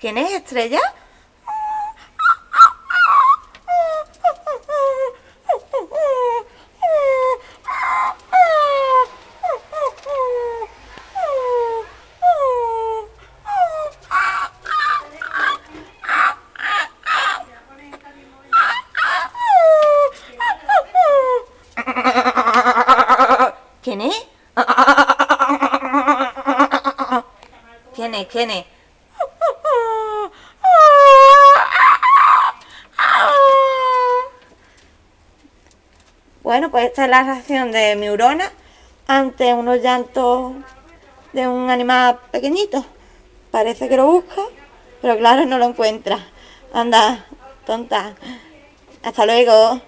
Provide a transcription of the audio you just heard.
¿Quién es, Estrella? ¿Quién es? ¿Quién es? ¿Quién es? Bueno, pues esta es la reacción de mi neurona ante unos llantos de un animal pequeñito. Parece que lo busca, pero claro, no lo encuentra. Anda, tonta. Hasta luego.